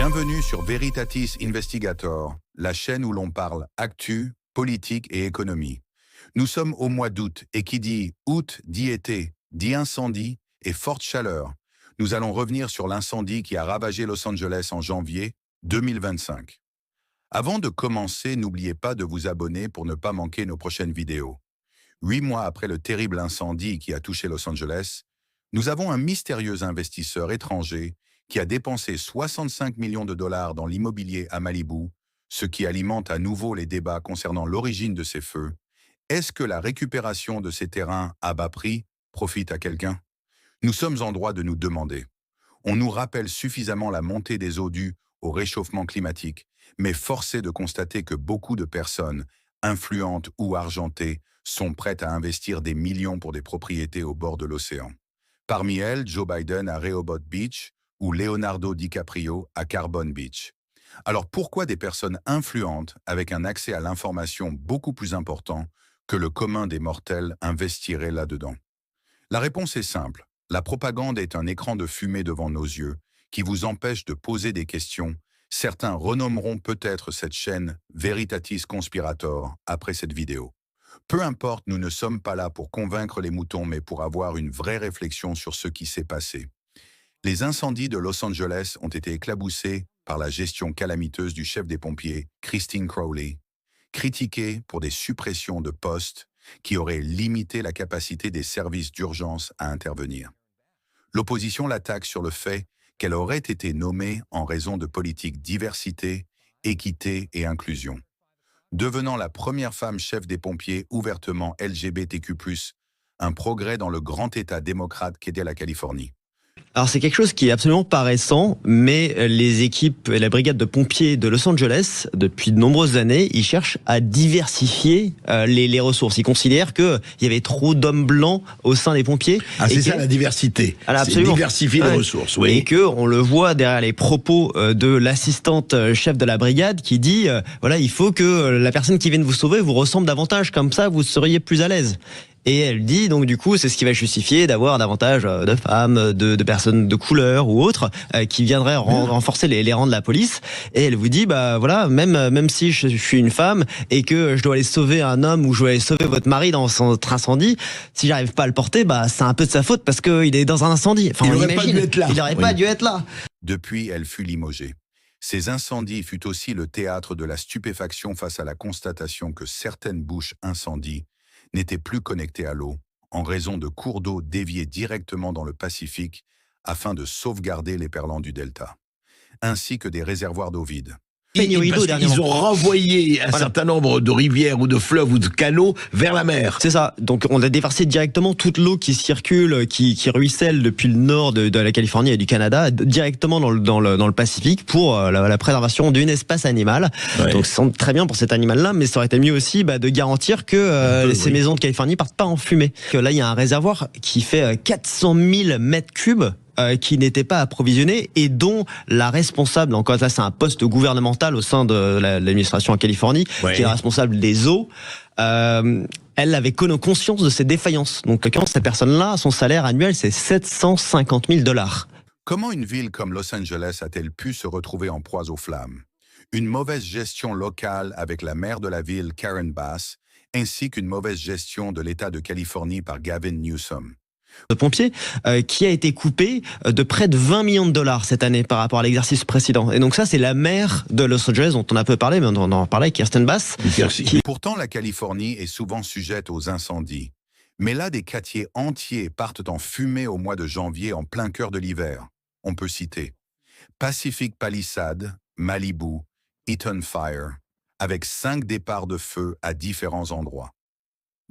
Bienvenue sur Veritatis Investigator, la chaîne où l'on parle actu, politique et économie. Nous sommes au mois d'août et qui dit août dit été, dit incendie et forte chaleur. Nous allons revenir sur l'incendie qui a ravagé Los Angeles en janvier 2025. Avant de commencer, n'oubliez pas de vous abonner pour ne pas manquer nos prochaines vidéos. 8 mois après le terrible incendie qui a touché Los Angeles, nous avons un mystérieux investisseur étranger qui a dépensé 65 millions de dollars dans l'immobilier à Malibu, ce qui alimente à nouveau les débats concernant l'origine de ces feux. Est-ce que la récupération de ces terrains à bas prix profite à quelqu'un? Nous sommes en droit de nous demander. On nous rappelle suffisamment la montée des eaux dues au réchauffement climatique, mais force est de constater que beaucoup de personnes, influentes ou argentées, sont prêtes à investir des millions pour des propriétés au bord de l'océan. Parmi elles, Joe Biden à Rehoboth Beach ou Leonardo DiCaprio à Carbon Beach. Alors pourquoi des personnes influentes avec un accès à l'information beaucoup plus important que le commun des mortels investiraient là-dedans? La réponse est simple. La propagande est un écran de fumée devant nos yeux qui vous empêche de poser des questions. Certains renommeront peut-être cette chaîne Veritatis Conspirator après cette vidéo. Peu importe, nous ne sommes pas là pour convaincre les moutons, mais pour avoir une vraie réflexion sur ce qui s'est passé. Les incendies de Los Angeles ont été éclaboussés par la gestion calamiteuse du chef des pompiers, Christine Crowley, critiquée pour des suppressions de postes qui auraient limité la capacité des services d'urgence à intervenir. L'opposition l'attaque sur le fait qu'elle aurait été nommée en raison de politiques diversité, équité et inclusion, devenant la première femme chef des pompiers ouvertement LGBTQ+, un progrès dans le grand État démocrate qu'était la Californie. Alors c'est quelque chose qui est absolument pas récent, mais les équipes et la brigade de pompiers de Los Angeles, depuis de nombreuses années, ils cherchent à diversifier les ressources. Ils considèrent qu'il y avait trop d'hommes blancs au sein des pompiers. Ah, c'est ça la diversité. C'est diversifier les ressources, oui. Et que on le voit derrière les propos de l'assistante chef de la brigade qui dit voilà, il faut que la personne qui vient vous sauver vous ressemble davantage, comme ça vous seriez plus à l'aise. Et elle dit, donc du coup, c'est ce qui va justifier d'avoir davantage de femmes, de personnes de couleur ou autres qui viendraient renforcer les rangs de la police. Et elle vous dit, bah voilà, même si je suis une femme et que je dois aller sauver un homme ou je dois aller sauver votre mari dans votre incendie, si j'arrive pas à le porter, bah c'est un peu de sa faute parce qu'il est dans un incendie. Enfin, il n'aurait pas dû être là. Il n'aurait pas dû être là. Depuis, elle fut limogée. Ces incendies fut aussi le théâtre de la stupéfaction face à la constatation que certaines bouches incendies n'étaient plus connectées à l'eau en raison de cours d'eau déviés directement dans le Pacifique afin de sauvegarder les perlants du delta, ainsi que des réservoirs d'eau vides. Ils ont renvoyé un certain nombre de rivières ou de fleuves ou de canaux vers la mer. C'est ça. Donc on a déversé directement toute l'eau qui circule, qui ruisselle depuis le nord de la Californie et du Canada, directement dans le Pacifique pour la préservation d'une espèce animale. Ouais. Donc c'est très bien pour cet animal-là, mais ça aurait été mieux aussi de garantir que ces maisons de Californie partent pas en fumée. Là, il y a un réservoir qui fait 400 000 mètres cubes qui n'était pas approvisionné et dont la responsable, encore là c'est un poste gouvernemental au sein de l'administration en Californie, qui est responsable des eaux, elle avait conscience de ces défaillances. Donc quand cette personne-là, son salaire annuel c'est 750 000 $. Comment une ville comme Los Angeles a-t-elle pu se retrouver en proie aux flammes? Une mauvaise gestion locale avec la maire de la ville, Karen Bass, ainsi qu'une mauvaise gestion de l'État de Californie par Gavin Newsom. De pompiers qui a été coupé de près de 20 millions de dollars cette année par rapport à l'exercice précédent. Et donc ça, c'est la maire de Los Angeles dont on a peu parlé, mais on en parlait avec Kirsten Bass. Pourtant, la Californie est souvent sujette aux incendies. Mais là, des quartiers entiers partent en fumée au mois de janvier en plein cœur de l'hiver. On peut citer Pacific Palisades, Malibu, Eaton Fire, avec 5 départs de feu à différents endroits.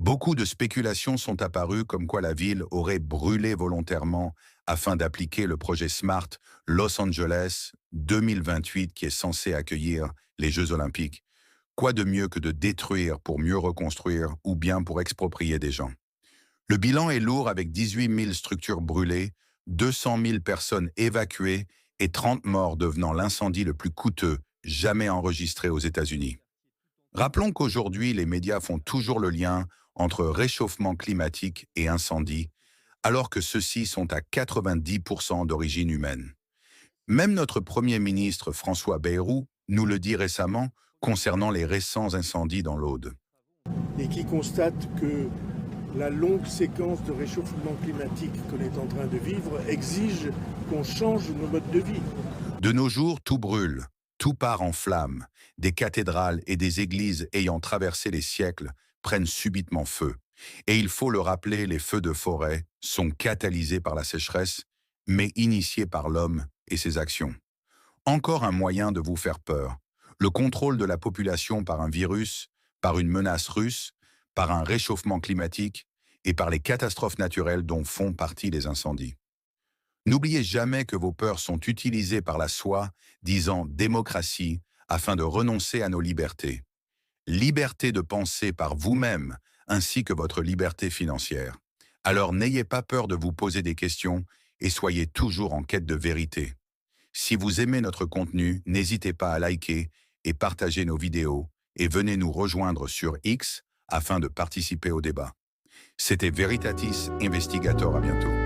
Beaucoup de spéculations sont apparues comme quoi la ville aurait brûlé volontairement afin d'appliquer le projet SMART Los Angeles 2028 qui est censé accueillir les Jeux Olympiques. Quoi de mieux que de détruire pour mieux reconstruire ou bien pour exproprier des gens? Le bilan est lourd avec 18 000 structures brûlées, 200 000 personnes évacuées et 30 morts devenant l'incendie le plus coûteux jamais enregistré aux États-Unis. Rappelons qu'aujourd'hui, les médias font toujours le lien entre réchauffement climatique et incendie, alors que ceux-ci sont à 90% d'origine humaine. Même notre Premier ministre François Bayrou nous le dit récemment concernant les récents incendies dans l'Aude. Et qui constate que la longue séquence de réchauffement climatique qu'on est en train de vivre exige qu'on change nos modes de vie. De nos jours, tout brûle, tout part en flammes. Des cathédrales et des églises ayant traversé les siècles prennent subitement feu. Et il faut le rappeler, les feux de forêt sont catalysés par la sécheresse, mais initiés par l'homme et ses actions. Encore un moyen de vous faire peur. Le contrôle de la population par un virus, par une menace russe, par un réchauffement climatique et par les catastrophes naturelles dont font partie les incendies. N'oubliez jamais que vos peurs sont utilisées par la soi-disant démocratie afin de renoncer à nos libertés. Liberté de penser par vous-même ainsi que votre liberté financière. Alors n'ayez pas peur de vous poser des questions et soyez toujours en quête de vérité. Si vous aimez notre contenu, n'hésitez pas à liker et partager nos vidéos et venez nous rejoindre sur X afin de participer au débat. C'était Veritatis Investigator, à bientôt.